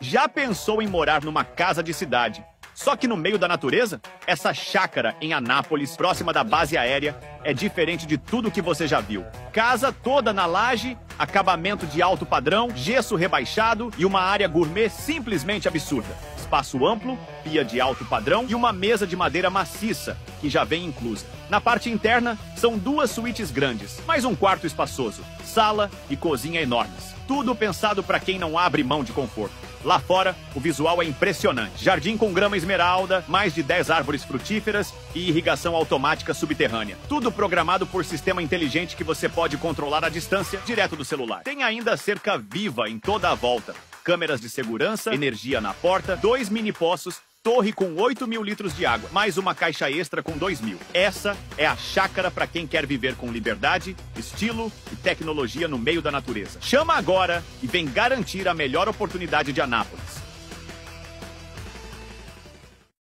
Já pensou em morar numa casa de cidade, só que no meio da natureza? Essa chácara em Anápolis, próxima da base aérea, é diferente de tudo que você já viu. Casa toda na laje, acabamento de alto padrão, gesso rebaixado e uma área gourmet simplesmente absurda. Espaço amplo, pia de alto padrão e uma mesa de madeira maciça, que já vem inclusa. Na parte interna, são 2 suítes grandes, mais um quarto espaçoso, sala e cozinha enormes. Tudo pensado para quem não abre mão de conforto. Lá fora, o visual é impressionante. Jardim com grama esmeralda, mais de 10 árvores frutíferas e irrigação automática subterrânea. Tudo programado por sistema inteligente que você pode controlar à distância, direto do celular. Tem ainda cerca viva em toda a volta. Câmeras de segurança, energia na porta, 2 mini poços, torre com 8.000 litros de água, mais uma caixa extra com 2.000. Essa é a chácara para quem quer viver com liberdade, estilo e tecnologia no meio da natureza. Chama agora e vem garantir a melhor oportunidade de Anápolis.